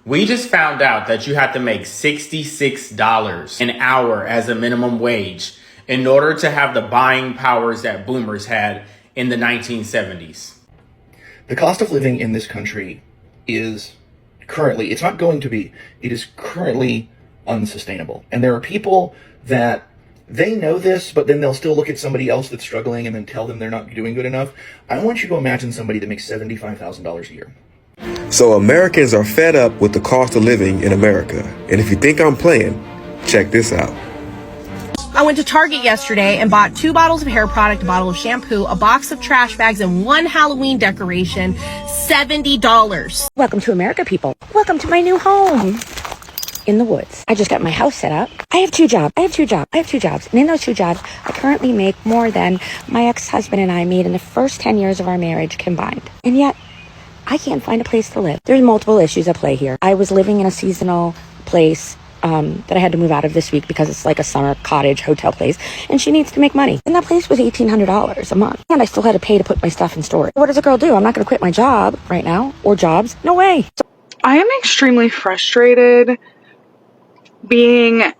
We just found out that you have to make $66 an hour as a minimum wage in order to have the buying powers that boomers had in the 1970s. The cost of living in this country is currently, it's not going to be, it is currently unsustainable. And there are people that they know this, but then they'll still look at somebody else that's struggling and then tell them they're not doing good enough. I want you to imagine somebody that makes $75,000 a year. So Americans are fed up with the cost of living in America. And if you think I'm playing, check this out. I went to Target yesterday and bought 2 bottles of hair product, a bottle of shampoo, a box of trash bags, and 1 Halloween decoration. $70. Welcome to America, people. Welcome to my new home in the woods. I just got my house set up. I have two jobs. And in those 2 jobs, I currently make more than my ex-husband and I made in the first 10 years of our marriage combined. And yet, I can't find a place to live. There's multiple issues at play here. I was living in a seasonal place that I had to move out of this week because it's like a summer cottage hotel place, and she needs to make money. And that place was $1,800 a month, and I still had to pay to put my stuff in storage. What does a girl do? I'm not going to quit my job right now, or jobs. No way. I am extremely frustrated being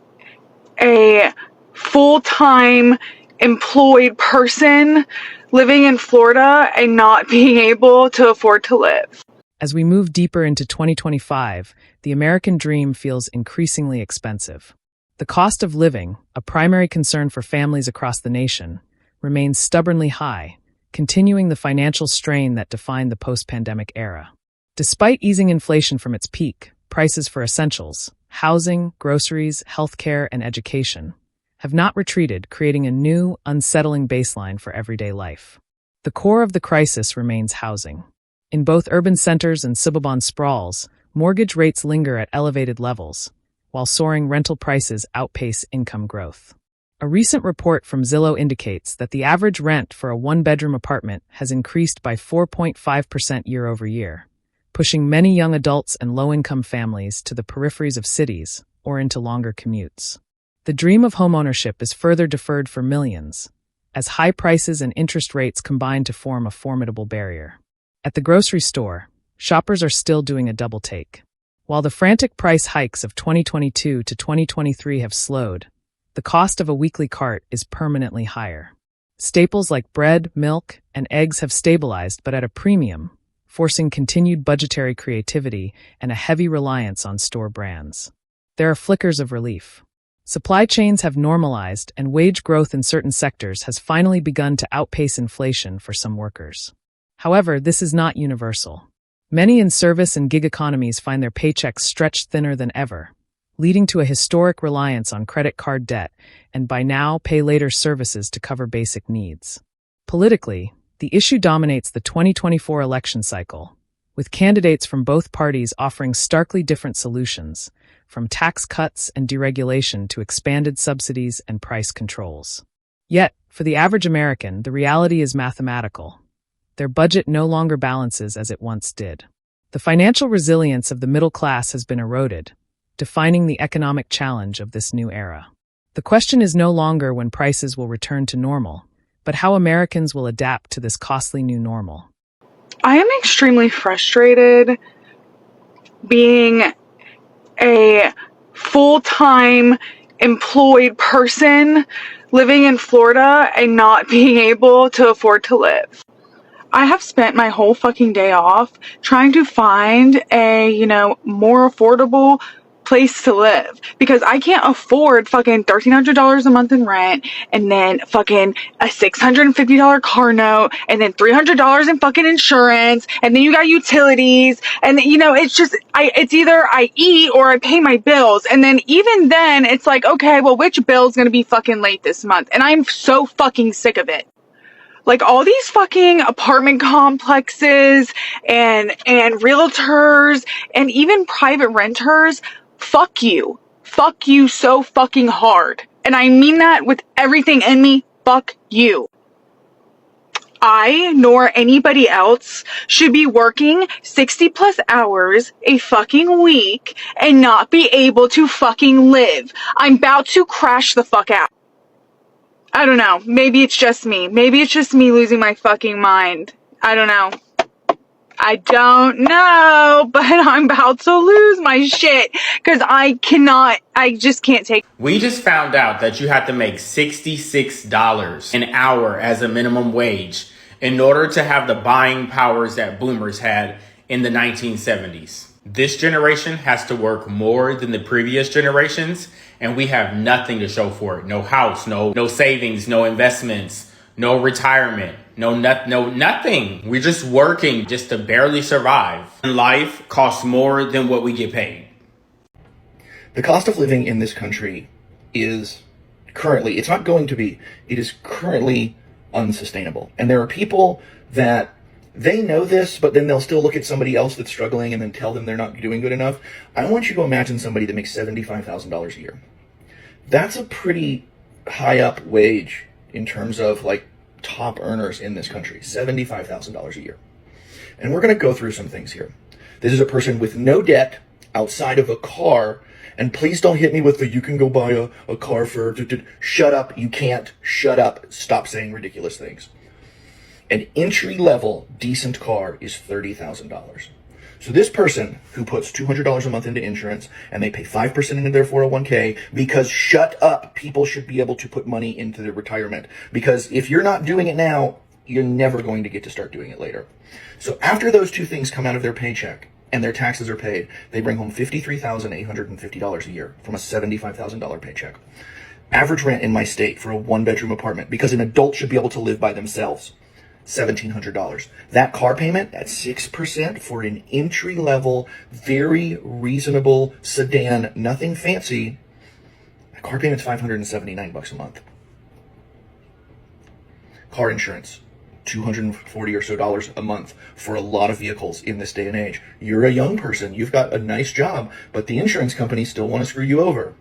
a full-time employed person living in Florida and not being able to afford to live. As we move deeper into 2025, the American dream feels increasingly expensive. The cost of living, a primary concern for families across the nation, remains stubbornly high, continuing the financial strain that defined the post-pandemic era. Despite easing inflation from its peak, prices for essentials, housing, groceries, healthcare, and education have not retreated, creating a new, unsettling baseline for everyday life. The core of the crisis remains housing. In both urban centers and suburban sprawls, mortgage rates linger at elevated levels, while soaring rental prices outpace income growth. A recent report from Zillow indicates that the average rent for a 1-bedroom apartment has increased by 4.5% year over year, pushing many young adults and low-income families to the peripheries of cities or into longer commutes. The dream of homeownership is further deferred for millions, as high prices and interest rates combine to form a formidable barrier. At the grocery store, shoppers are still doing a double take. While the frantic price hikes of 2022 to 2023 have slowed, the cost of a weekly cart is permanently higher. Staples like bread, milk, and eggs have stabilized but at a premium, forcing continued budgetary creativity and a heavy reliance on store brands. There are flickers of relief. Supply chains have normalized and wage growth in certain sectors has finally begun to outpace inflation for some workers. However, this is not universal. Many in service and gig economies find their paychecks stretched thinner than ever, leading to a historic reliance on credit card debt and buy now, pay later services to cover basic needs. Politically, the issue dominates the 2024 election cycle, with candidates from both parties offering starkly different solutions, from tax cuts and deregulation to expanded subsidies and price controls. Yet, for the average American, the reality is mathematical. Their budget no longer balances as it once did. The financial resilience of the middle class has been eroded, defining the economic challenge of this new era. The question is no longer when prices will return to normal, but how Americans will adapt to this costly new normal. I am extremely frustrated being a full-time employed person living in Florida and not being able to afford to live. I have spent my whole fucking day off trying to find a, more affordable place to live because I can't afford fucking $1,300 a month in rent and then fucking a $650 car note and then $300 in fucking insurance and then you got utilities and it's either I eat or I pay my bills, and then even then it's like, okay, well, which bill's gonna be fucking late this month? And I'm so fucking sick of it. Like, all these fucking apartment complexes and realtors and even private renters, fuck you. Fuck you so fucking hard. And I mean that with everything in me. Fuck you. I, nor anybody else, should be working 60 plus hours a fucking week and not be able to fucking live. I'm about to crash the fuck out. I don't know. Maybe it's just me. Maybe it's just me losing my fucking mind. I don't know. I don't know, but I'm about to lose my shit because I just can't take. We just found out that you have to make $66 an hour as a minimum wage in order to have the buying powers that boomers had in the 1970s. This generation has to work more than the previous generations, and we have nothing to show for it. No house, no savings, no investments, no retirement, no nothing. We're just working just to barely survive. And life costs more than what we get paid. The cost of living in this country is currently, it's not going to be, it is currently unsustainable. And there are people that they know this, but then they'll still look at somebody else that's struggling and then tell them they're not doing good enough. I want you to imagine somebody that makes $75,000 a year. That's a pretty high up wage in terms of like top earners in this country, $75,000 a year. And we're going to go through some things here. This is a person with no debt outside of a car. And please don't hit me with the, you can go buy a car for, shut up, you can't, shut up, stop saying ridiculous things. An entry-level decent car is $30,000. So this person who puts $200 a month into insurance and they pay 5% into their 401k because shut up, people should be able to put money into their retirement. Because if you're not doing it now, you're never going to get to start doing it later. So after those two things come out of their paycheck, and their taxes are paid, they bring home $53,850 a year from a $75,000 paycheck. Average rent in my state for a one-bedroom apartment, because an adult should be able to live by themselves, $1,700. That car payment at 6% for an entry-level, very reasonable sedan, nothing fancy, that car payment's $579 a month. Car insurance, $240 or so a month for a lot of vehicles in this day and age. You're a young person, you've got a nice job, but the insurance companies still want to screw you over.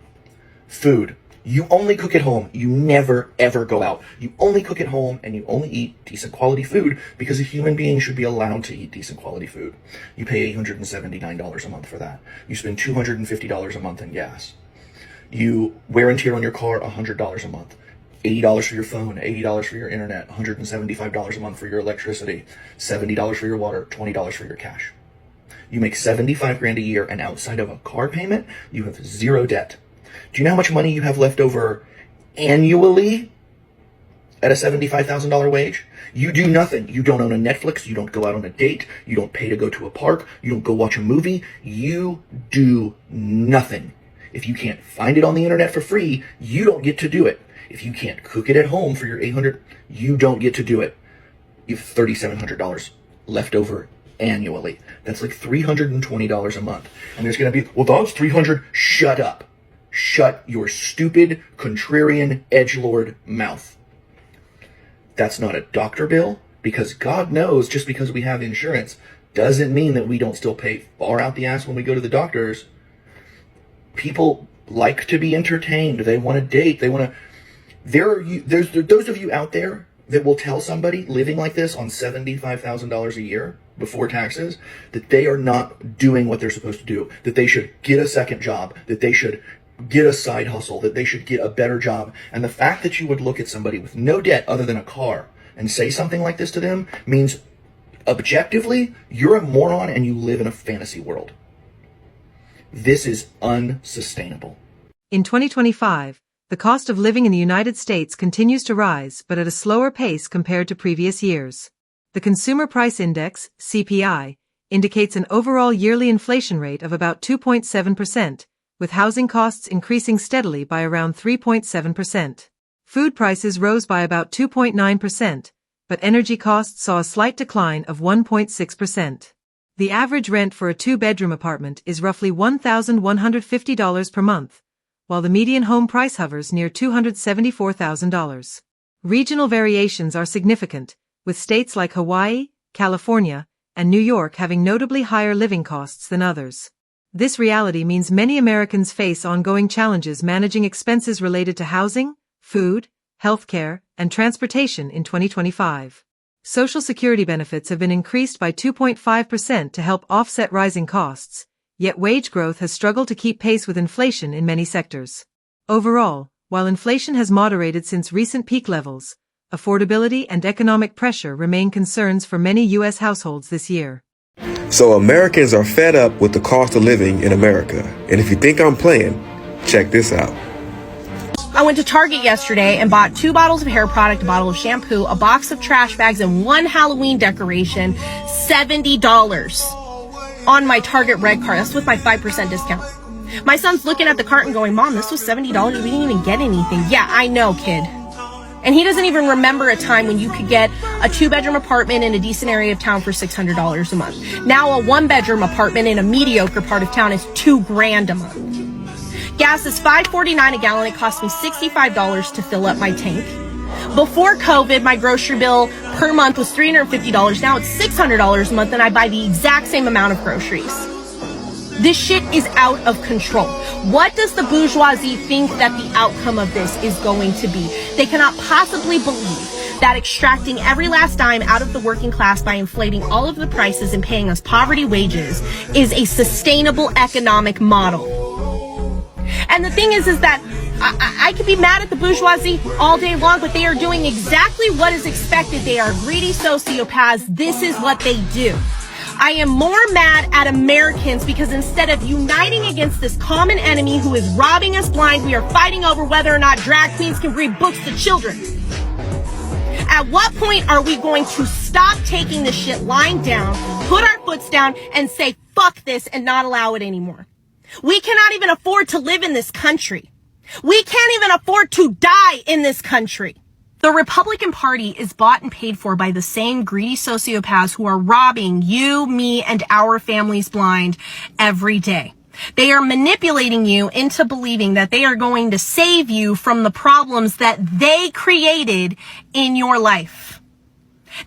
Food. You only cook at home. You never, ever go out. You only cook at home and you only eat decent quality food because a human being should be allowed to eat decent quality food. You pay $879 a month for that. You spend $250 a month in gas. You wear and tear on your car $100 a month. $80 for your phone, $80 for your internet, $175 a month for your electricity, $70 for your water, $20 for your cash. You make $75,000 a year, and outside of a car payment, you have zero debt. Do you know how much money you have left over annually at a $75,000 wage? You do nothing. You don't own a Netflix. You don't go out on a date. You don't pay to go to a park. You don't go watch a movie. You do nothing. If you can't find it on the internet for free, you don't get to do it. If you can't cook it at home for your $800, you don't get to do it. You have $3,700 left over annually. That's like $320 a month. And there's going to be, well, that's $300. Shut up. Shut your stupid, contrarian, edgelord mouth. That's not a doctor bill, because God knows just because we have insurance doesn't mean that we don't still pay far out the ass when we go to the doctors. People like to be entertained. They want to date. They want to... There's those of you out there that will tell somebody living like this on $75,000 a year before taxes that they are not doing what they're supposed to do, that they should get a second job, that they should get a side hustle, that they should get a better job. And the fact that you would look at somebody with no debt other than a car and say something like this to them means objectively you're a moron and you live in a fantasy world. This is unsustainable. In 2025, the cost of living in the United States continues to rise, but at a slower pace compared to previous years. The Consumer Price Index, CPI, indicates an overall yearly inflation rate of about 2.7%, with housing costs increasing steadily by around 3.7%. Food prices rose by about 2.9%, but energy costs saw a slight decline of 1.6%. The average rent for a two-bedroom apartment is roughly $1,150 per month, while the median home price hovers near $274,000. Regional variations are significant, with states like Hawaii, California, and New York having notably higher living costs than others. This reality means many Americans face ongoing challenges managing expenses related to housing, food, healthcare, and transportation in 2025. Social Security benefits have been increased by 2.5% to help offset rising costs, yet wage growth has struggled to keep pace with inflation in many sectors. Overall, while inflation has moderated since recent peak levels, affordability and economic pressure remain concerns for many U.S. households this year. So Americans are fed up with the cost of living in America. And if you think I'm playing, check this out. I went to Target yesterday and bought 2 bottles of hair product, a bottle of shampoo, a box of trash bags, and 1 Halloween decoration, $70 on my Target Red card. That's with my 5% discount. My son's looking at the cart and going, Mom, this was $70. We didn't even get anything. Yeah, I know, kid. And he doesn't even remember a time when you could get a 2-bedroom apartment in a decent area of town for $600 a month. Now a 1-bedroom apartment in a mediocre part of town is $2,000 a month. Gas is $5.49 a gallon. It cost me $65 to fill up my tank. Before COVID, my grocery bill per month was $350. Now it's $600 a month, and I buy the exact same amount of groceries. This shit is out of control. What does the bourgeoisie think that the outcome of this is going to be? They cannot possibly believe that extracting every last dime out of the working class by inflating all of the prices and paying us poverty wages is a sustainable economic model. And the thing is that I could be mad at the bourgeoisie all day long, but they are doing exactly what is expected. They are greedy sociopaths. This is what they do. I am more mad at Americans because instead of uniting against this common enemy who is robbing us blind, we are fighting over whether or not drag queens can read books to children. At what point are we going to stop taking this shit lying down, put our foots down, and say, fuck this, and not allow it anymore? We cannot even afford to live in this country. We can't even afford to die in this country. The Republican Party is bought and paid for by the same greedy sociopaths who are robbing you, me, and our families blind every day. They are manipulating you into believing that they are going to save you from the problems that they created in your life.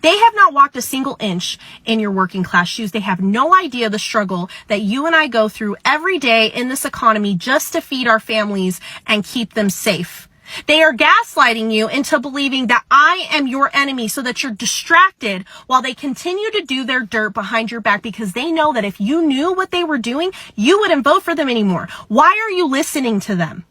They have not walked a single inch in your working class shoes. They have no idea the struggle that you and I go through every day in this economy just to feed our families and keep them safe. They are gaslighting you into believing that I am your enemy so that you're distracted while they continue to do their dirt behind your back because they know that if you knew what they were doing, you wouldn't vote for them anymore. Why are you listening to them?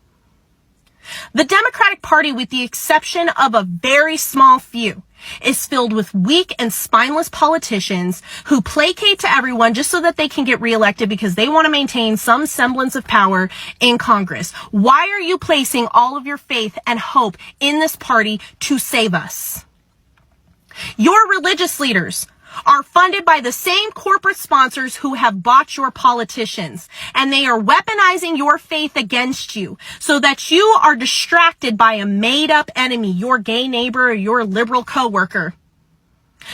The Democratic Party, with the exception of a very small few, is filled with weak and spineless politicians who placate to everyone just so that they can get reelected because they want to maintain some semblance of power in Congress. Why are you placing all of your faith and hope in this party to save us? Your religious leaders are funded by the same corporate sponsors who have bought your politicians, and they are weaponizing your faith against you so that you are distracted by a made-up enemy, your gay neighbor or your liberal coworker,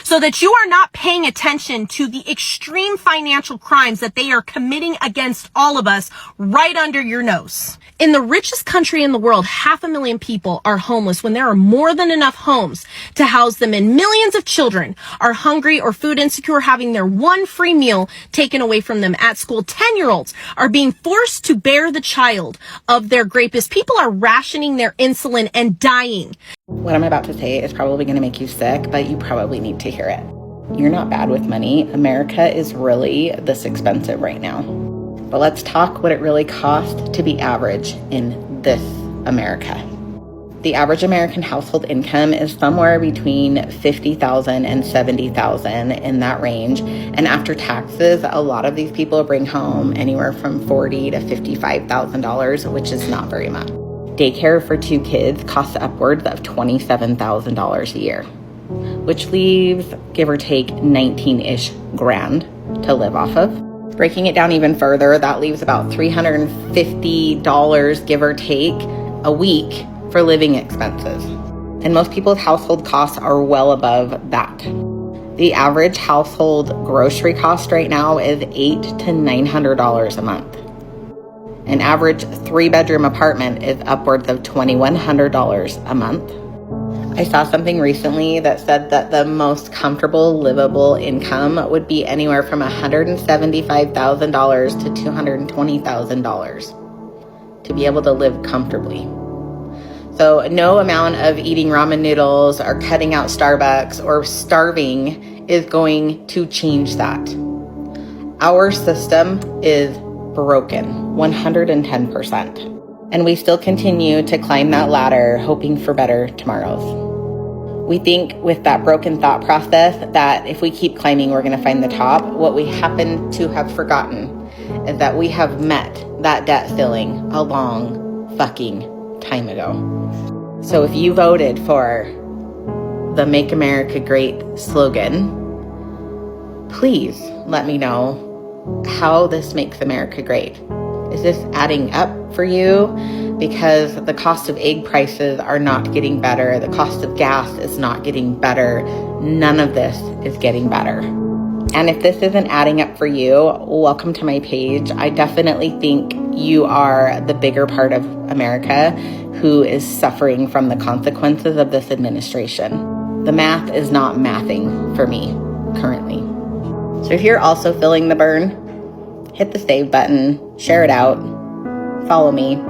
so that you are not paying attention to the extreme financial crimes that they are committing against all of us right under your nose. In the richest country in the world, 500,000 people are homeless when there are more than enough homes to house them, and millions of children are hungry or food insecure, having their one free meal taken away from them at school. 10-year-olds are being forced to bear the child of their rapist. People are rationing their insulin and dying. What I'm about to say is probably going to make you sick, but you probably need to hear it. You're not bad with money. America is really this expensive right now. But let's talk what it really costs to be average in this America. The average American household income is somewhere between $50,000 and $70,000, in that range. And after taxes, a lot of these people bring home anywhere from $40,000 to $55,000, which is not very much. Daycare for 2 kids costs upwards of $27,000 a year, which leaves, give or take, 19-ish grand to live off of. Breaking it down even further, that leaves about $350, give or take, a week for living expenses. And most people's household costs are well above that. The average household grocery cost right now is $800 to $900 a month. An average 3-bedroom apartment is upwards of $2,100 a month. I saw something recently that said that the most comfortable livable income would be anywhere from $175,000 to $220,000 to be able to live comfortably. So no amount of eating ramen noodles or cutting out Starbucks or starving is going to change that. Our system is broken 110%. And we still continue to climb that ladder, hoping for better tomorrows. We think with that broken thought process that if we keep climbing, we're going to find the top. What we happen to have forgotten is that we have met that debt ceiling a long fucking time ago. So if you voted for the Make America Great slogan, please let me know how this makes America great. Is this adding up for you? Because the cost of egg prices are not getting better. The cost of gas is not getting better. None of this is getting better. And if this isn't adding up for you, welcome to my page. I definitely think you are the bigger part of America who is suffering from the consequences of this administration. The math is not mathing for me currently. So if you're also feeling the burn, hit the save button, share it out, follow me,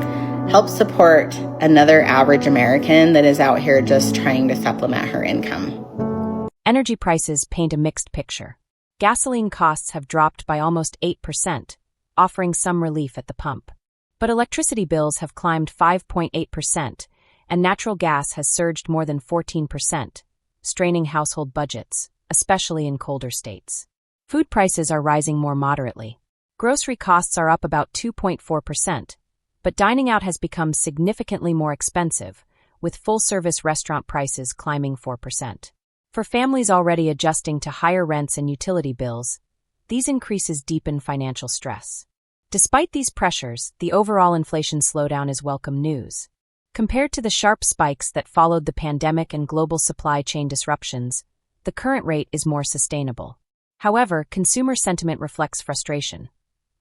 help support another average American that is out here just trying to supplement her income. Energy prices paint a mixed picture. Gasoline costs have dropped by almost 8%, offering some relief at the pump. But electricity bills have climbed 5.8%, and natural gas has surged more than 14%, straining household budgets, especially in colder states. Food prices are rising more moderately. Grocery costs are up about 2.4%, but dining out has become significantly more expensive, with full-service restaurant prices climbing 4%. For families already adjusting to higher rents and utility bills, these increases deepen financial stress. Despite these pressures, the overall inflation slowdown is welcome news. Compared to the sharp spikes that followed the pandemic and global supply chain disruptions, the current rate is more sustainable. However, consumer sentiment reflects frustration.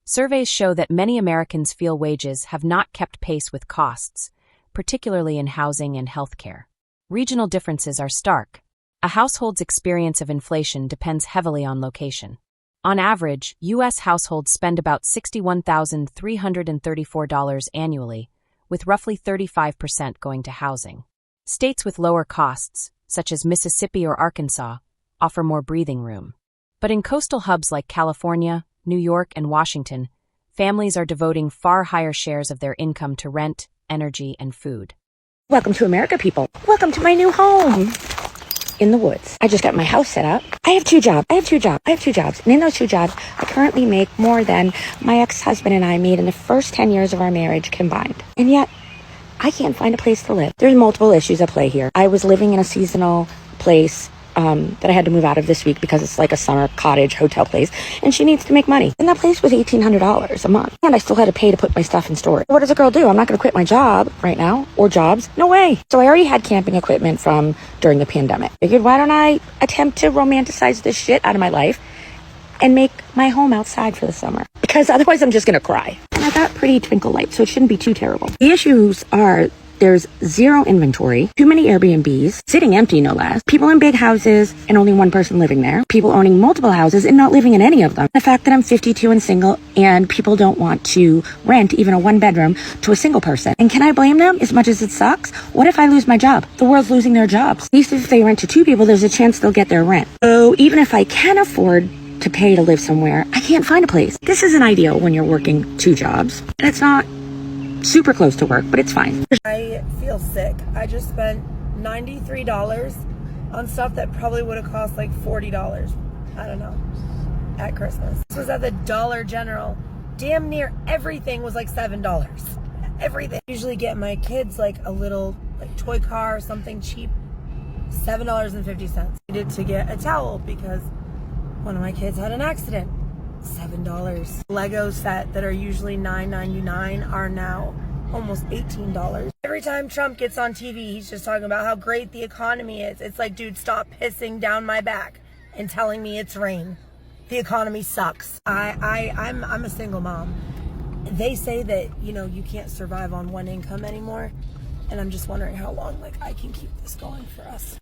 Surveys show that many Americans feel wages have not kept pace with costs, particularly in housing and healthcare. Regional differences are stark. A household's experience of inflation depends heavily on location. On average, U.S. households spend about $61,334 annually, with roughly 35% going to housing. States with lower costs, such as Mississippi or Arkansas, offer more breathing room. But in coastal hubs like California, New York, and Washington, families are devoting far higher shares of their income to rent, energy, and food. Welcome to America, people. Welcome to my new home in the woods. I just got my house set up. I have two jobs. And in those two jobs, I currently make more than my ex-husband and I made in the first 10 years of our marriage combined. And yet, I can't find a place to live. There's multiple issues at play here. I was living in a seasonal place that I had to move out of this week because it's like a summer cottage hotel place, and she needs to make money. And that place was $1,800 a month, and I still had to pay to put my stuff in storage. What does a girl do? I'm not going to quit my job right now, or jobs. No way. So I already had camping equipment from during the pandemic. Figured, why don't I attempt to romanticize this shit out of my life and make my home outside for the summer? Because otherwise I'm just going to cry. And I got pretty twinkle lights, so it shouldn't be too terrible. The issues are there's zero inventory, too many Airbnbs, sitting empty no less, people in big houses and only one person living there, people owning multiple houses and not living in any of them. The fact that I'm 52 and single and people don't want to rent even a one bedroom to a single person. And can I blame them as much as it sucks? What if I lose my job? The world's losing their jobs. At least if they rent to two people, there's a chance they'll get their rent. So even if I can afford to pay to live somewhere, I can't find a place. This isn't ideal when you're working two jobs, and it's not super close to work, but it's fine. I feel sick. I just spent $93 on stuff that probably would have cost like $40, I don't know, at Christmas. This was at the Dollar General. Damn near everything was like $7. Everything. I usually get my kids like a little like toy car or something cheap. $7.50. I needed to get a towel because one of my kids had an accident. $7. Lego set that are usually $9.99 are now almost $18. Every time Trump gets on TV, he's just talking about how great the economy is. It's like, dude, stop pissing down my back and telling me it's rain. The economy sucks. I'm a single mom. They say that, you know, you can't survive on one income anymore, and I'm just wondering how long like I can keep this going for us.